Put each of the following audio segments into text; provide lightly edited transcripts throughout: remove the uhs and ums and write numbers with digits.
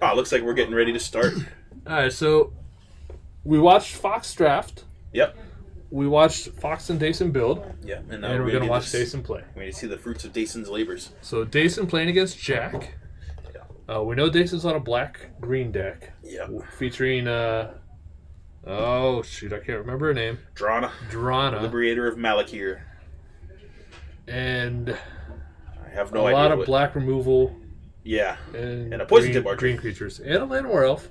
Oh, looks like we're getting ready to start. All right, so we watched Fox draft. Yep. We watched Fox and Dason build. Yeah, and we're going to watch Dason play. We're going to see the fruits of Dason's labors. So Dason playing against Jack. Yeah. We know Dason's on a black-green deck. Yeah. Featuring, oh, shoot, I can't remember her name. Drana. Liberator of Malakir. And I have no idea. A lot of black removal. Yeah. And a poison tip archer. Green creatures. And a Llanowar Elf.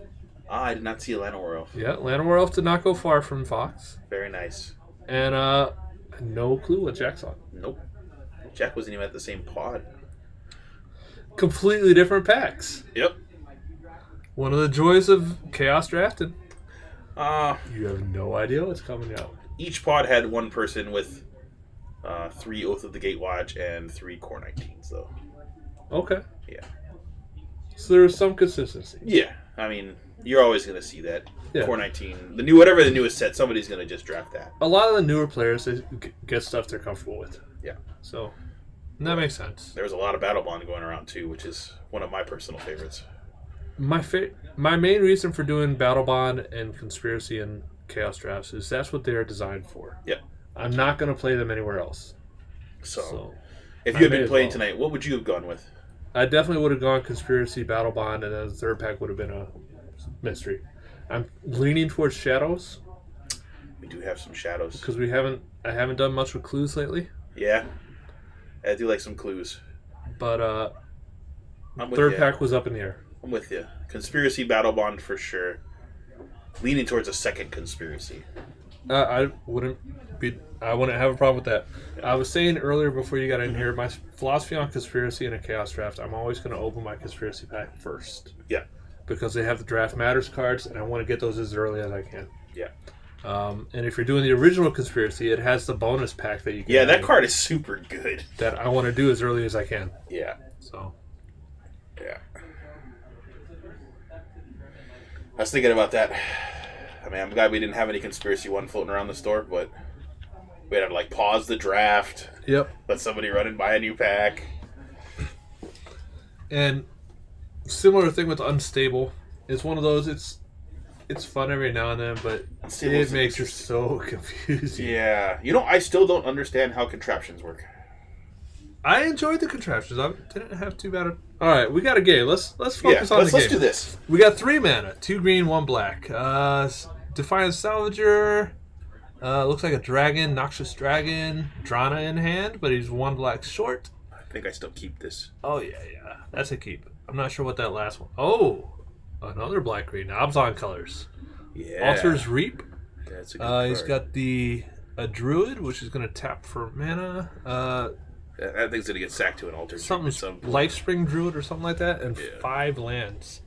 I did not see a Llanowar Elf. Yeah, Llanowar Elf did not go far from Fox. Very nice. And no clue what Jack's on. Nope. Jack wasn't even at the same pod. Completely different packs. Yep. One of the joys of Chaos drafting. You have no idea what's coming out. Each pod had one person with 3 Oath of the Gatewatch and 3 Core 19s, though. Okay. Yeah. So there's some consistency. Yeah. I mean, you're always going to see that. Yeah. Core 19, whatever the newest set, somebody's going to just draft that. A lot of the newer players, they get stuff they're comfortable with. Yeah. So, that makes sense. There was a lot of Battle Bond going around, too, which is one of my personal favorites. My main reason for doing Battle Bond and Conspiracy and Chaos drafts is that's what they are designed for. Yep. I'm not going to play them anywhere else. So if you had been playing tonight, what would you have gone with? I definitely would have gone Conspiracy, Battle Bond, and then the third pack would have been a Mystery. I'm leaning towards Shadows. We do have some Shadows. Because I haven't done much with clues lately. Yeah. I do like some clues. But third pack was up in the air. I'm with you. Conspiracy, Battle Bond for sure. Leaning towards a second Conspiracy. I wouldn't have a problem with that. I was saying earlier before you got in here, my philosophy on Conspiracy in a Chaos draft, I'm always going to open my Conspiracy pack first. Yeah. Because they have the Draft Matters cards, and I want to get those as early as I can. Yeah. And if you're doing the original Conspiracy, it has the bonus pack that you can. Yeah, that card is super good. That I want to do as early as I can. Yeah. So. Yeah. I was thinking about that. I mean, I'm glad we didn't have any Conspiracy 1 floating around the store, but we had to pause the draft. Yep. Let somebody run and buy a new pack. And similar thing with Unstable. It's one of those, it's fun every now and then, but it makes it so confusing. Yeah. I still don't understand how contraptions work. I enjoyed the contraptions. I didn't have too bad. All right, we got a game. Let's focus on the game. Let's do this. We got 3 mana, 2 green, 1 black. Defiant Salvager. Looks like a dragon, Noxious Dragon. Drana in hand, but he's 1 black short. I think I still keep this. Oh yeah, that's a keep. I'm not sure what that last one. Oh, another black green. Abzan colors. Yeah. Altar's Reap. That's a good card. He's got a Druid, which is going to tap for mana. That thing's going to get sacked to an Altar's Something Lifespring Druid or something like that, and 5 lands.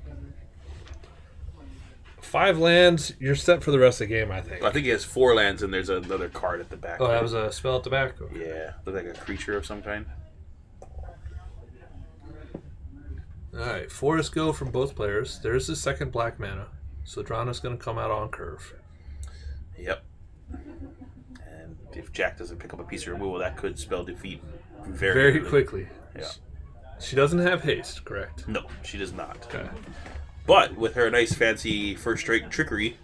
5 lands, you're set for the rest of the game, I think. I think he has 4 lands, and there's another card at the back. Oh, that was a spell at the back? Yeah, look like a creature of some kind. Alright, Forest Go from both players. There's the second black mana, so Drana's going to come out on curve. Yep. And if Jack doesn't pick up a piece of removal, that could spell defeat very quickly. Yeah. She doesn't have haste, correct? No, she does not. Okay. But with her nice fancy first strike trickery,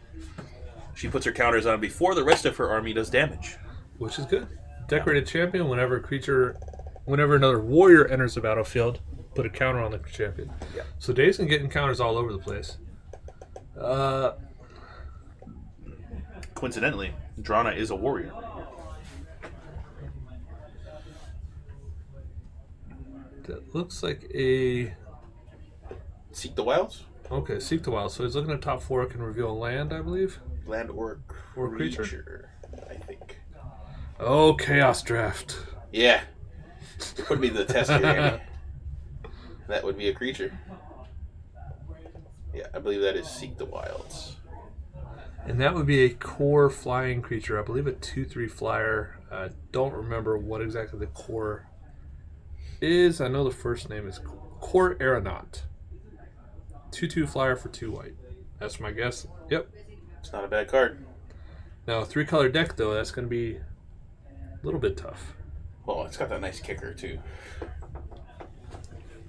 she puts her counters on before the rest of her army does damage. Which is good. Decorated Champion, whenever another warrior enters the battlefield, put a counter on the champion. Yeah. So Dason getting counters all over the place. Coincidentally, Drana is a warrior. That looks like a... Seek the Wilds? Okay, Seek the Wild. So he's looking at top 4, can reveal a land, I believe? Land or creature, I think. Oh, Chaos Draft. Yeah. Put me to the test here, Andy. That would be a creature. Yeah, I believe that is Seek the Wilds. And that would be a core flying creature. I believe a 2/3 flyer. I don't remember what exactly the core is. I know the first name is Core Aeronaut. 2/2 flyer for 2 white. That's my guess. Yep. It's not a bad card. Now, 3-color deck, though, that's going to be a little bit tough. Well, it's got that nice kicker, too.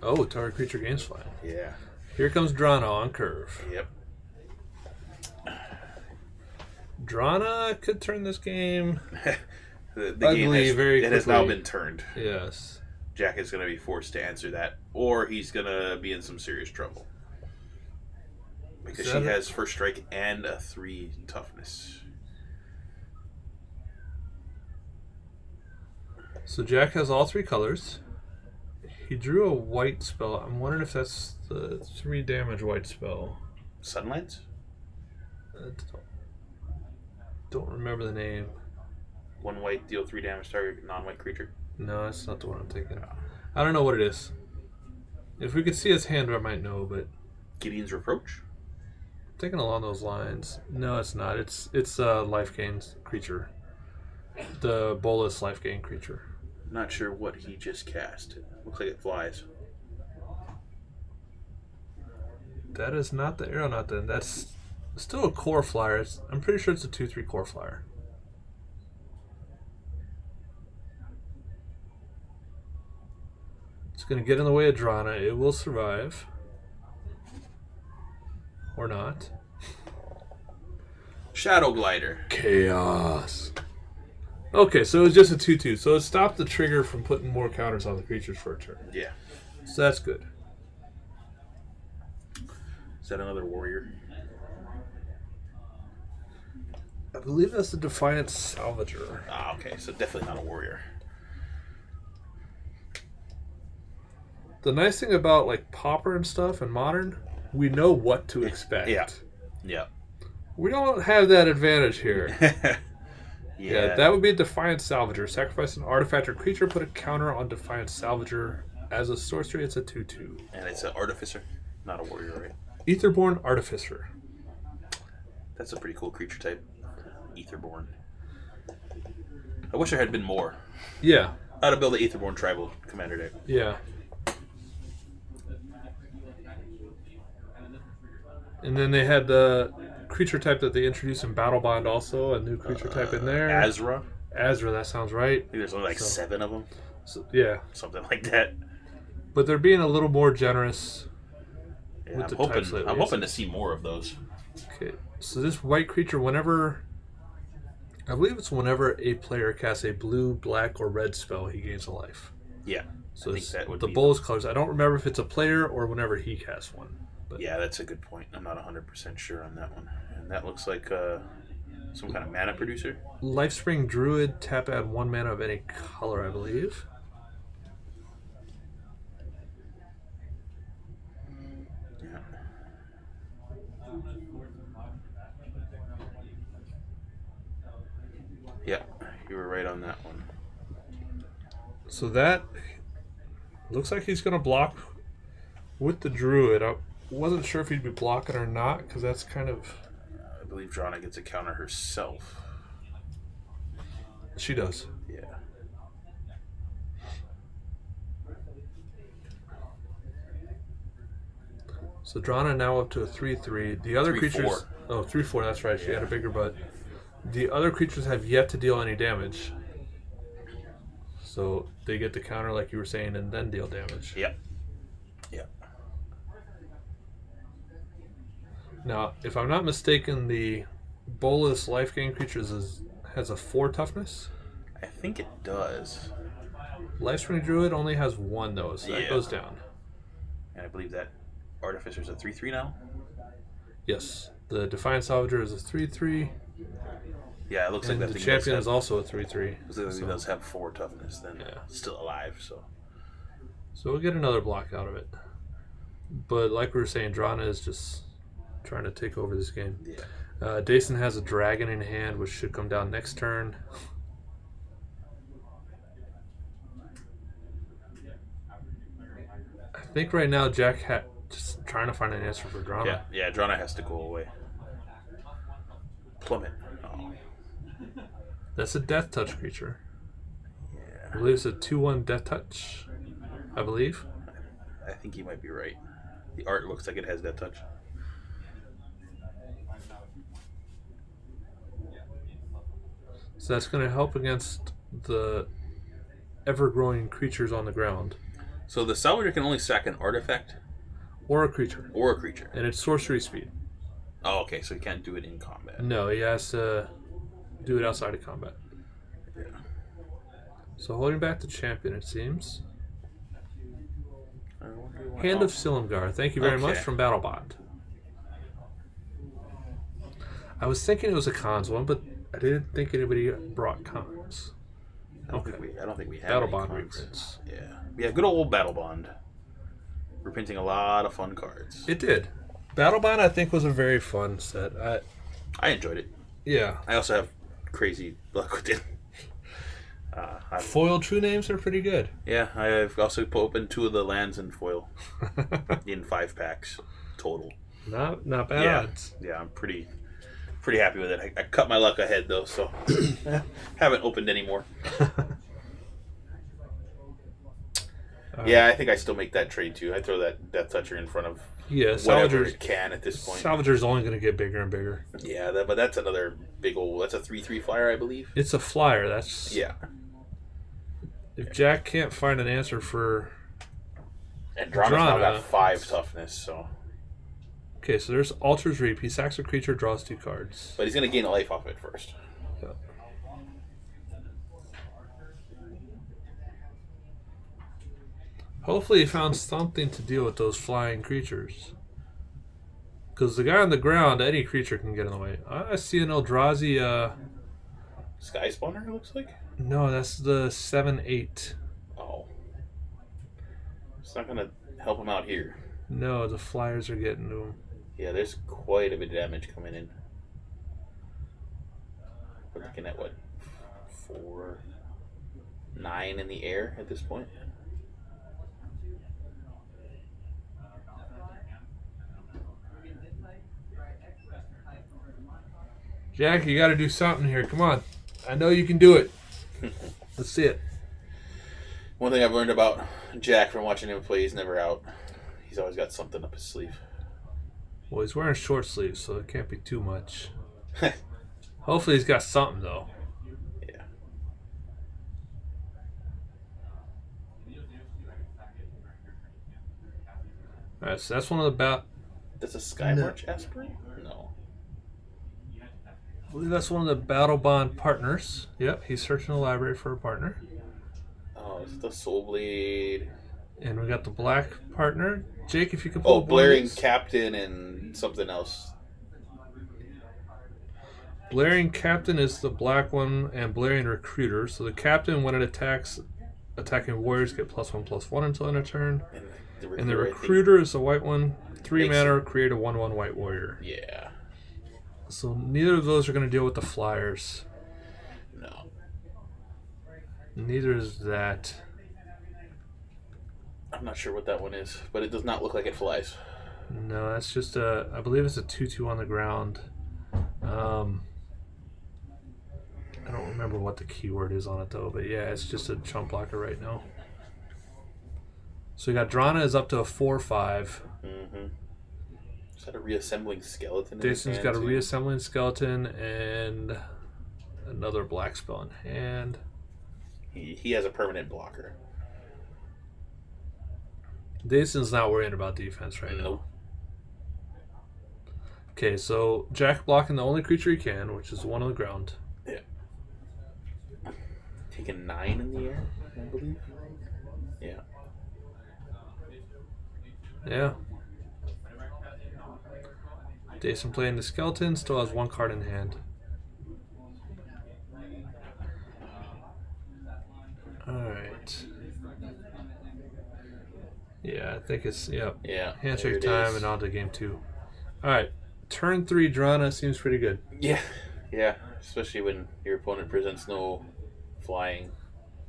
Oh, target creature gains flying. Yeah. Here comes Drana on curve. Yep. Drana could turn this game the ugly game has, very it quickly. has now been turned. Yes. Jack is going to be forced to answer that, or he's going to be in some serious trouble. Because she has first strike and a 3 toughness. So Jack has all 3 colors. He drew a white spell. I'm wondering if that's the 3 damage white spell. Sunlands? Don't remember the name. 1 white, deal 3 damage target non-white creature. No, that's not the one I'm thinking. I don't know what it is. If we could see his hand, I might know, but Gideon's Reproach? I'm thinking along those lines. No, it's not. It's a life gain creature. The bolus life gain creature. Not sure what he just cast. Looks like it flies. That is not the Aeronaut then. That's still a core flyer. I'm pretty sure it's a 2/3 core flyer. It's going to get in the way of Drana. It will survive. Or not. Shadow Glider. Chaos. Okay, so it was just a 2/2. So it stopped the trigger from putting more counters on the creatures for a turn. Yeah. So that's good. Is that another warrior? I believe that's the Defiant Salvager. Ah, okay. So definitely not a warrior. The nice thing about like Pauper and stuff and Modern, we know what to expect. Yeah. Yeah. We don't have that advantage here. Yeah. That would be Defiant Salvager. Sacrifice an artifact or creature, put a counter on Defiant Salvager. As a sorcery, it's a 2/2. And it's an artificer, not a warrior, right? Aetherborn Artificer. That's a pretty cool creature type. Aetherborn. I wish there had been more. Yeah. How to build an Aetherborn tribal commander deck. Yeah. And then they had the creature type that they introduced in Battle Bond also, a new creature type in there. Azra. Azra, that sounds right. I think there's only like 7 of them. So, yeah. Something like that. But they're being a little more generous. Yeah, with I'm the hoping. types lately. I'm hoping to see more of those. Okay, so this white creature, whenever, I believe it's whenever a player casts a blue, black, or red spell, he gains a life. Yeah. So I think that would the be bolus colors. I don't remember if it's a player or whenever he casts one. But yeah, that's a good point. I'm not 100% sure on that one. And that looks like some kind of mana producer. Lifespring Druid, tap add 1 mana of any color, I believe. Yeah. Yeah, you were right on that one. So that looks like he's going to block with the Druid. I wasn't sure if he'd be blocking or not, because that's kind of... I believe Drana gets a counter herself. She does. Yeah. So Drana now up to a 3/3. The other 3/4. creatures... Oh, 3/4, that's right. She had a bigger butt. The other creatures have yet to deal any damage. So they get the counter like you were saying and then deal damage. Yep. Yep. Now, if I'm not mistaken, the Bolus life gain creatures has a 4 toughness. I think it does. Lifespring Druid only has 1 though, so that goes down. And I believe that Artificer's a 3/3 now. Yes. The Defiant Salvager is a 3/3. Yeah, it looks And like that the thing champion does is also a 3/3. Looks like he does have 4 toughness, then still alive, so. So we'll get another block out of it. But like we were saying, Drana is just trying to take over this game. Yeah. Dason has a dragon in hand, which should come down next turn. I think right now Jack just trying to find an answer for Drana. Yeah, Drana has to go away. Plummet. Oh. That's a Death Touch creature. Yeah. I believe it's a 2/1 Death Touch. I believe. I think you might be right. The art looks like it has that touch. So that's going to help against the ever-growing creatures on the ground. So the Salvager can only sack an artifact? Or a creature. Or a creature. And it's sorcery speed. Oh, okay, so he can't do it in combat. No, he has to do it outside of combat. Yeah. So holding back the champion, it seems. I wonder what Hand of Silumgar. Thank you very much from Battlebond. I was thinking it was a cons one, but I didn't think anybody brought cons. I don't think we have Battlebond any cards. reprints. Yeah, good old Battlebond. Reprinting a lot of fun cards. It did. Battlebond, I think, was a very fun set. I enjoyed it. Yeah. I also have crazy luck with it. Foil true names are pretty good. Yeah, I've also opened 2 of the lands in foil in 5 packs total. Not bad odds. Yeah, I'm pretty happy with it. I cut my luck ahead though, so haven't opened any more. Yeah, I think I still make that trade too. I throw that Death Toucher in front of whatever it can at this point. Salvager's only going to get bigger and bigger. Yeah, but that's another big old. That's a 3/3 flyer, I believe. It's a flyer. That's If Jack can't find an answer for Drana's now got 5 toughness, so. Okay, so there's Altar's Reap. He sacks a creature, draws 2 cards. But he's going to gain a life off it first. Yep. Hopefully he found something to deal with those flying creatures. Because the guy on the ground, any creature can get in the way. I see an Eldrazi... Sky Spawner, it looks like? No, that's the 7/8. Oh. It's not going to help him out here. No, the flyers are getting to him. Yeah, there's quite a bit of damage coming in. We're looking at what? 4, 9 in the air at this point. Jack, you got to do something here. Come on. I know you can do it. Let's see it. One thing I've learned about Jack from watching him play, he's never out. He's always got something up his sleeve. Well, he's wearing short sleeves, so it can't be too much. Hopefully he's got something, though. Yeah. Alright, so that's one of the That's a Skymarch Aspirant? No. I believe that's one of the Battlebond partners. Yep, he's searching the library for a partner. Oh, is it the Soul Blade? And we got the black partner. Jake, if you could pull up Blaring Captain and something else. Blaring Captain is the black one, and Blaring Recruiter. So the Captain, when it attacks, attacking warriors get +1/+1 until end of turn. And the Recruiter is the white one. 3 mana, create a 1/1 white warrior. Yeah. So neither of those are going to deal with the flyers. No. Neither is that. I'm not sure what that one is, but it does not look like it flies. No, that's just a. I believe it's a 2/2 on the ground. I don't remember what the keyword is on it though, but yeah, it's just a chump blocker right now. So we got Drana is up to a 4/5. Mm-hmm. Is that a reassembling skeleton? Dason's got a reassembling skeleton and another black spell in hand. He has a permanent blocker. Dason's not worrying about defense right now. Nope. Okay, so Jack blocking the only creature he can, which is the one on the ground. Yeah. Taking 9 in the air, I believe. Yeah. Yeah. Dason playing the skeleton, still has 1 card in hand. Alright. Yeah, I think it's, yep. Yeah. Handshake time and on to game 2. Alright. Turn 3 Drana seems pretty good. Yeah. Yeah. Especially when your opponent presents no flying.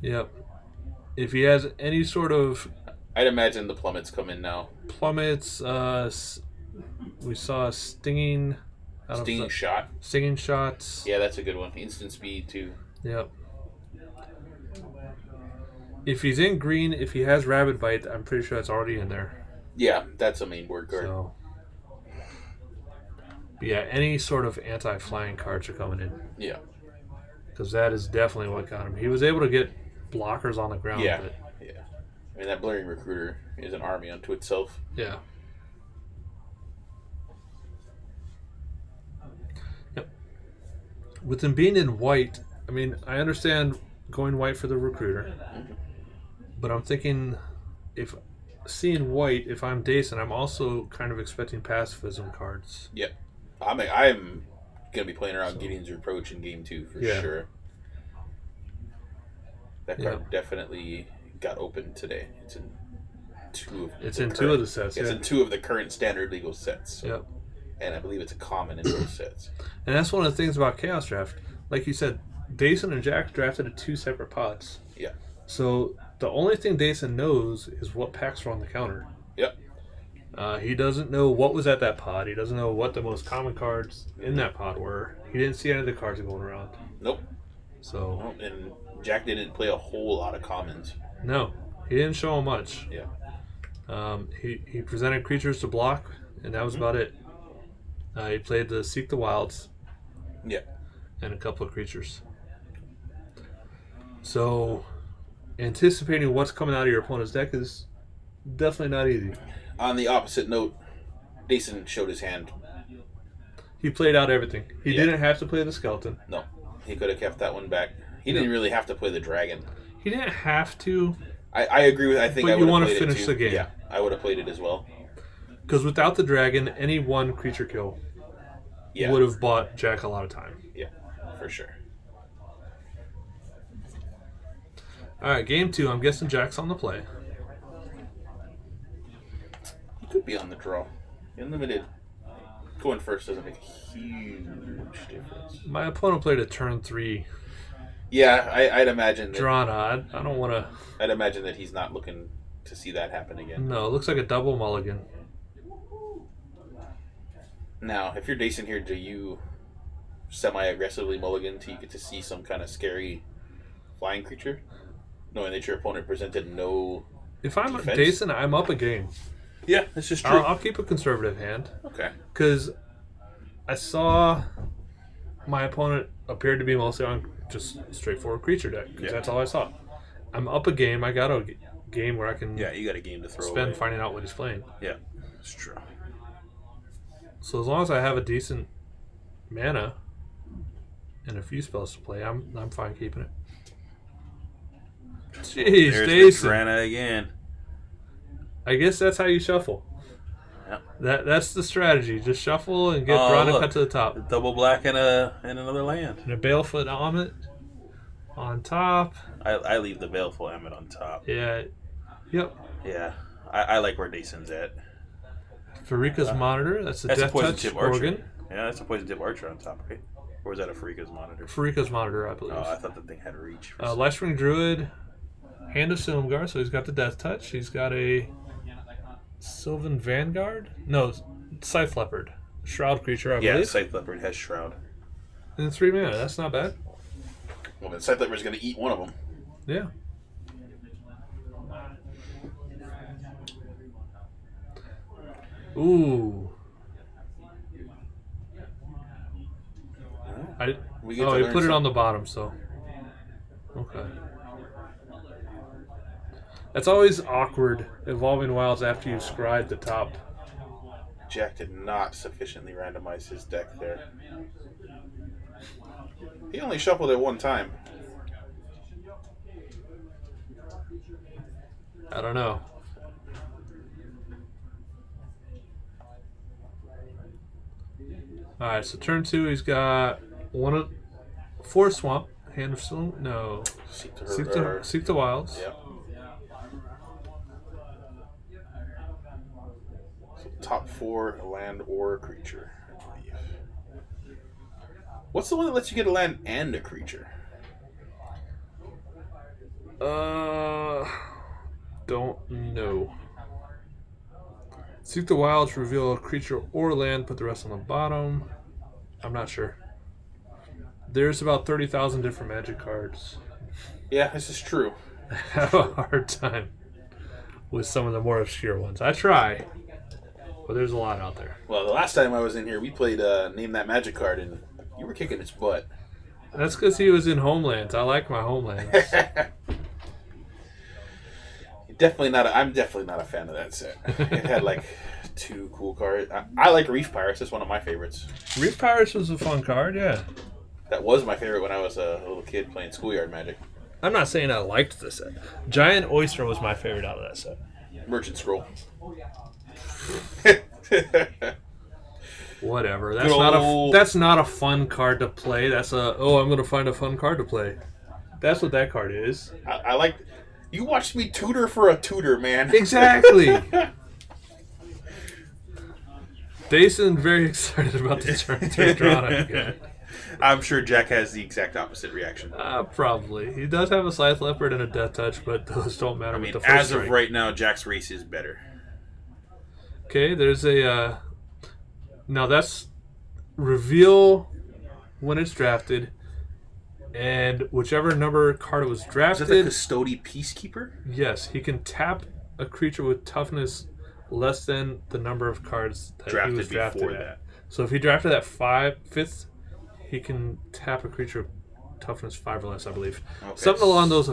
Yep. If he has any sort of... I'd imagine the plummets come in now. Plummets, we saw stinging... Stinging shot. Stinging shots. Yeah, that's a good one. Instant speed, too. Yep. If he's in green, if he has Rabid Bite, I'm pretty sure that's already in there. Yeah, that's a main board card. So, but yeah, any sort of anti-flying cards are coming in. Yeah. Because that is definitely what got him. He was able to get blockers on the ground. Yeah. But Yeah. I mean, that Blaring Recruiter is an army unto itself. yeah. with them being in white, I mean, I understand going white for the recruiter, but I'm thinking if seeing white, if I'm Dason, I'm also kind of expecting pacifism cards. Yeah. I'm going to be playing around Gideon's Reproach in game 2 for sure. That card definitely got opened today. It's in two of the sets. It's in 2 of the current standard legal sets. So. Yep. And I believe it's a common in those sets. And that's one of the things about Chaos Draft. Like you said, Dason and Jack drafted at 2 separate pods. Yeah. So the only thing Dason knows is what packs were on the counter. Yep. He doesn't know what was at that pod. He doesn't know what the most common cards in that pod were. He didn't see any of the cards going around. Nope. So. And Jack didn't play a whole lot of commons. No, he didn't show him much. Yeah. He presented creatures to block, and that was about it. He played the Seek the Wilds. Yeah. And a couple of creatures. So, anticipating what's coming out of your opponent's deck is definitely not easy. On the opposite note, Dason showed his hand. He played out everything. He didn't have to play the skeleton. No. He could have kept that one back. He didn't really have to play the dragon. He didn't have to. I agree with. I think I would have played it. But you want to finish the game. Yeah, I would have played it as well. Because without the dragon, any one creature kill would have bought Jack a lot of time. Yeah, for sure. All right, game 2. I'm guessing Jack's on the play. He could be on the draw. In limited, going first doesn't make a huge difference. My opponent played a turn 3. Yeah, I'd imagine that. Drana. I don't want to. I'd imagine that he's not looking to see that happen again. No, it looks like a double mulligan. Now, if you're Dason here, do you semi-aggressively mulligan till you get to see some kind of scary flying creature, knowing that your opponent presented no If I'm defense? Dason, I'm up a game. Yeah, this is true. I'll keep a conservative hand. Okay. Because I saw my opponent appeared to be mostly on just straightforward creature deck. Because that's all I saw. I'm up a game. I got a game where I can you got a game to throw spend away. finding out what he's playing. Yeah, it's true. So as long as I have a decent mana and a few spells to play, I'm fine keeping it. Jeez, There's Dason. the Drana again. I guess that's how you shuffle. Yep. That's the strategy. Just shuffle and get Drana cut to the top. Double black and another land. And a Balefoot Omet on top. I leave the Baleful Emmet on top. Yeah. Yep. Yeah. I like where Dason's at. Farika's Monitor. That's a That's Death a poison Touch tip Organ. archer. Yeah, that's a poison tip archer on top, right? Or was that a Farika's Monitor? Farika's Monitor, I believe. Oh, I thought the thing had reach. Lifespring Druid. Hand of Silumgar, so he's got the Death Touch. He's got a Sylvan Vanguard? No, Scythe Leopard. Shroud creature, I believe. Yeah, Scythe Leopard has Shroud. And 3 mana. That's not bad. Well, then Scythe Leopard's going to eat one of them. Yeah. Ooh. We he put it on the bottom, so. Okay. That's always awkward, Evolving Wilds after you've scried the top. Jack did not sufficiently randomize his deck there. He only shuffled it one time. I don't know. Alright, so turn 2, he's got 4 Swamp, Hand of Silum. No. Seek the Wilds. Yep. So top 4 land or creature, I believe. What's the one that lets you get a land and a creature? Don't know. Seek the Wilds, reveal a creature or land, put the rest on the bottom. I'm not sure. There's about 30,000 different Magic cards. Yeah, this is true. I have a hard time with some of the more obscure ones. I try, but there's a lot out there. Well, the last time I was in here, we played Name That Magic card, and you were kicking its butt. That's because he was in Homelands. I like my Homelands. I'm definitely not a fan of that set. It had like 2 cool cards. I like Reef Pirates. That's one of my favorites. Reef Pirates was a fun card, yeah. That was my favorite when I was a little kid playing Schoolyard Magic. I'm not saying I liked the set. Giant Oyster was my favorite out of that set. Merchant Scroll. Whatever. That's not a fun card to play. That's I'm gonna find a fun card to play. That's what that card is. I like. You watched me tutor for a tutor, man. Exactly. Dason very excited about the turn drawn again. I'm sure Jack has the exact opposite reaction. Probably. He does have a Scythe Leopard and a Death Touch, but those don't matter. I mean, with the first as of right now, Jack's race is better. Okay, there's a... now that's reveal when it's drafted, and whichever number card it was drafted... Is that the Custody Peacekeeper? Yes, he can tap a creature with toughness less than the number of cards that he was drafted at. That. So if he drafted at 5th, he can tap a creature with toughness 5 or less, I believe. Okay. Something along those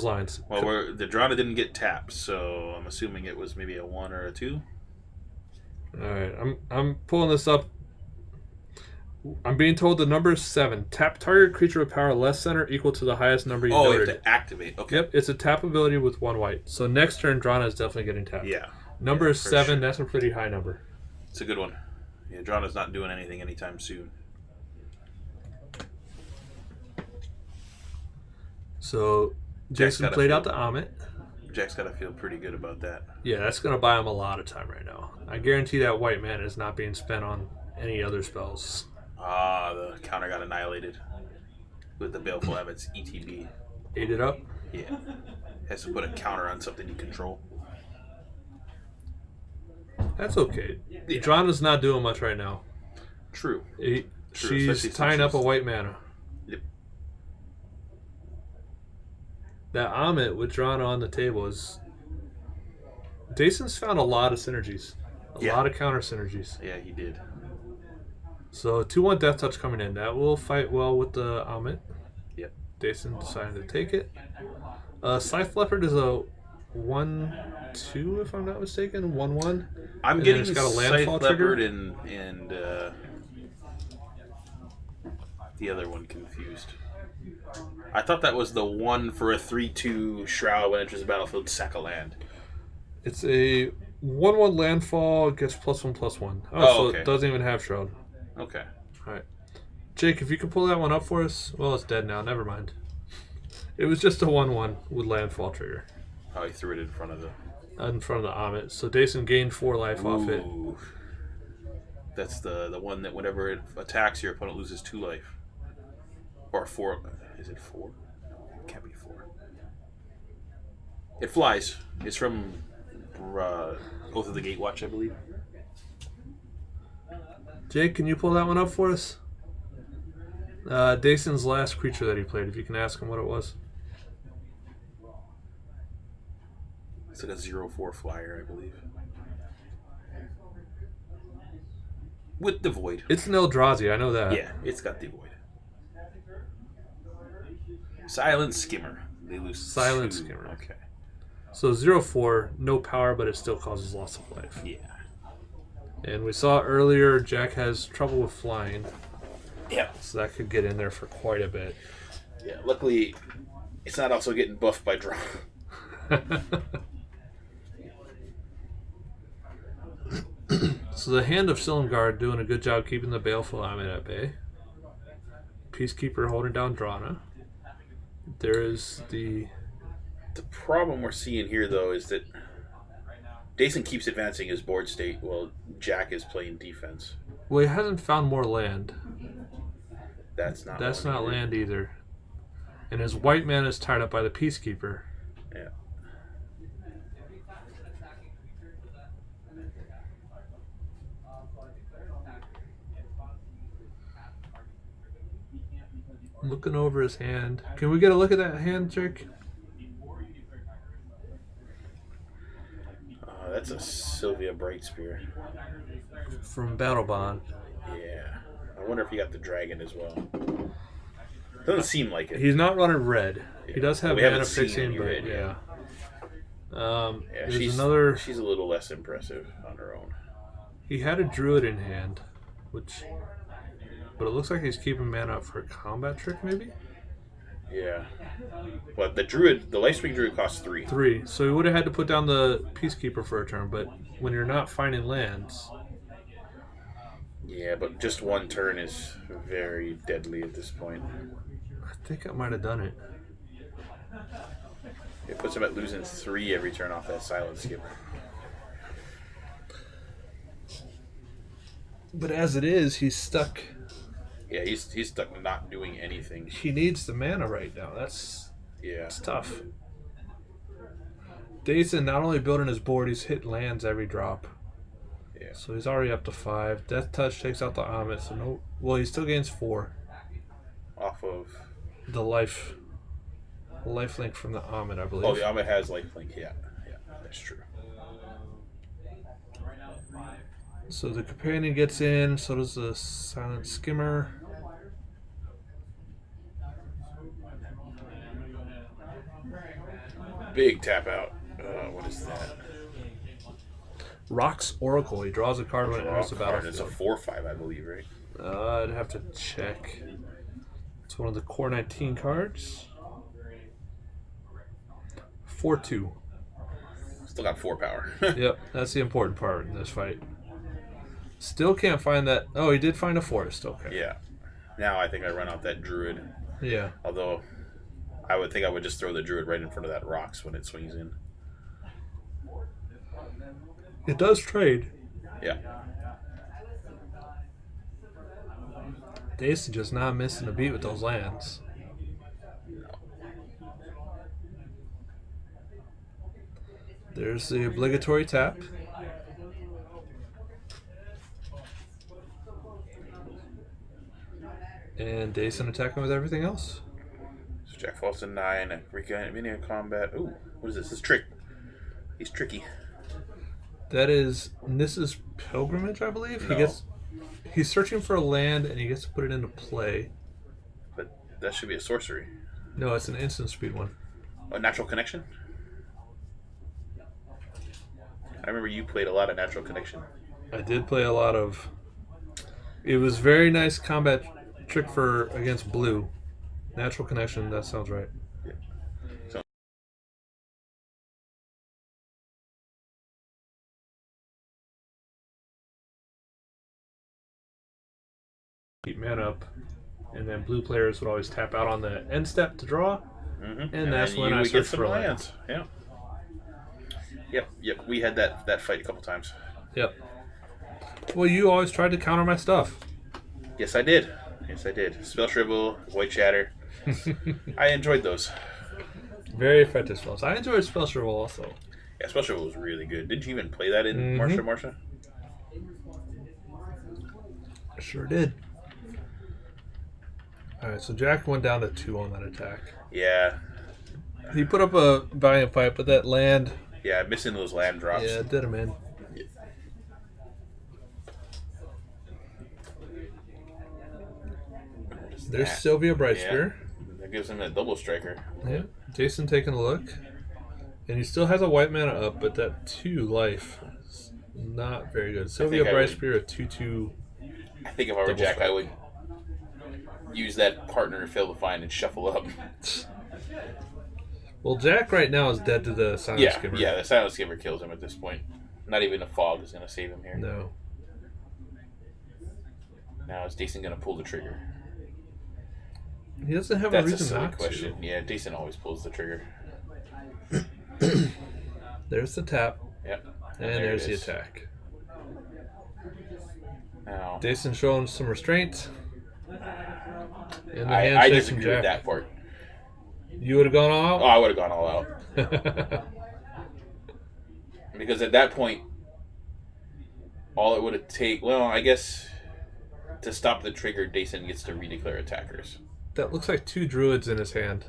lines. Well, the Drana didn't get tapped, so I'm assuming it was maybe a 1 or a 2. All right, I'm pulling this up. I'm being told the number is 7. Tap target creature with power less than or equal to the highest number you noted. You have to activate. Okay. Yep, it's a tap ability with 1 white. So next turn, Drana is definitely getting tapped. Yeah. Number is 7. Sure. That's a pretty high number. It's a good one. Yeah, Drana's not doing anything anytime soon. So Jason played out the Amit. Jack's got to feel pretty good about that. Yeah, that's going to buy him a lot of time right now. I guarantee that white mana is not being spent on any other spells. The counter got annihilated with the Baleful Abbot's ETB. Ate it up? Yeah. Has to put a counter on something you control. That's okay. Yeah. Drana's not doing much right now. True. She's tying up a white mana. Yep. That Amit with Drana on the table is... Dason's found a lot of synergies. A lot of counter synergies. Yeah, he did. So 2/1 Death Touch coming in. That will fight well with the Amit. Yep. Dason decided to take it. Scythe Leopard is a 1/2, if I'm not mistaken. 1/1. I'm getting it's got a landfall trigger. and the other one confused. I thought that was the one for a 3/2 Shroud when it enters the battlefield, sack a land. It's a 1/1 landfall, gets +1/+1. So okay. It doesn't even have Shroud. Okay. All right. Jake, if you could pull that one up for us. Well, it's dead now. Never mind. It was just a 1/1 with landfall trigger. Oh, he threw it in front of the Amit. So Dason gained 4 life off it. That's the one that whenever it attacks, your opponent loses 2 life. Or 4. Is it 4? It can't be 4. It flies. It's from Oath of the Gatewatch, I believe. Jake, can you pull that one up for us? Dason's last creature that he played, if you can ask him what it was. It's like a 0/4 flyer, I believe. With the Void. It's an Eldrazi, I know that. Yeah, it's got the Void. Silent Skimmer. They lose Silent 2. Skimmer. Okay. So 0/4, no power, but it still causes loss of life. Yeah. And we saw earlier Jack has trouble with flying. Yeah. So that could get in there for quite a bit. Yeah, luckily it's not also getting buffed by draw. So the Hand of Silumgar doing a good job keeping the Baleful Amit at bay. Peacekeeper holding down Drana. There is the problem we're seeing here, though, is that Dason keeps advancing his board state while Jack is playing defense. Well, he hasn't found more land. That's not land either. And his white man is tied up by the Peacekeeper. Yeah. Looking over his hand. Can we get a look at that hand, Jake? That's a Sylvia Brightspear. From Battle Bond. Yeah. I wonder if he got the dragon as well. Doesn't seem like it. He's not running red. Yeah. He does have mana fixing, but yeah. She's a little less impressive on her own. He had a druid in hand, which but it looks like he's keeping mana up for a combat trick, maybe? Yeah. But the druid, the Lifespring Druid costs 3. 3. So he would have had to put down the Peacekeeper for a turn, but when you're not finding lands... Yeah, but just one turn is very deadly at this point. I think I might have done it. It puts him at losing 3 every turn off that Silent Skipper. But as it is, he's stuck. Yeah, he's stuck not doing anything. He needs the mana right now. That's tough. Dason not only building his board, he's hit lands every drop. Yeah. So he's already up to 5. Death Touch takes out the Amit, so no. Well, he still gains 4. Off of the life link from the Amit, I believe. Oh, the Amit has lifelink. Yeah, that's true. So the companion gets in. So does the Silent Skimmer. Big tap out. What is that? Rock's Oracle. He draws a card when it enters the battlefield. It's a 4/5, I believe, right? I'd have to check. It's one of the core 19 cards. 4/2. Still got 4 power. Yep, that's the important part in this fight. Still can't find that. Oh, he did find a forest. Okay. Yeah. Now I think I run out that druid. Yeah. Although I would think I would just throw the druid right in front of that rocks when it swings in. It does trade. Yeah. Dason just not missing a beat with those lands. There's the obligatory tap. And Dason attacking with everything else. So Jack falls to 9. Minion combat. Ooh, what is this? This is trick. He's tricky. That is Nissa's Pilgrimage, I believe. No. He's searching for a land and he gets to put it into play. But that should be a sorcery. No, it's an instant speed one. A natural connection? I remember you played a lot of natural connection. I did play a lot of. It was very nice combat trick for against blue. Natural connection, that sounds right. Yeah. So keep mana up. And then blue players would always tap out on the end step to draw. mm-hmm. And that's when I search for lands. Yeah. Yep. We had that fight a couple times. Yep. Well, you always tried to counter my stuff. Yes, I did. Spell Shrivel, Void Shatter. I enjoyed those. Very effective spells. I enjoyed Spell Shrivel also. Yeah, Spell Shrivel was really good. Didn't you even play that in Marsha? I sure did. Alright, so Jack went down to 2 on that attack. Yeah. He put up a valiant fight, but that land... Yeah, missing those land drops. Yeah, it did him in. Yeah. There's Sylvia Brightspear. Yeah. That gives him a double striker. Yeah. Jason taking a look. And he still has a white mana up, but that 2 life is not very good. Sylvia Brightspear, a 2/2. I think if I were Jack, I would use that partner and fail to find and shuffle up. Well, Jack right now is dead to the Silent Skimmer. Yeah, the Silent Skimmer kills him at this point. Not even a fog is going to save him here. No. Now is Dason going to pull the trigger? He doesn't have That's a reason a silly not question. Yeah, Dason always pulls the trigger. There's the tap. Yep. And there's the attack. Now, Dason showing some restraint. And the I disagree with that part. You would have gone all out? Oh, I would have gone all out. Because at that point, all it would have taken... Well, I guess to stop the trigger, Dason gets to redeclare attackers. That looks like 2 druids in his hand.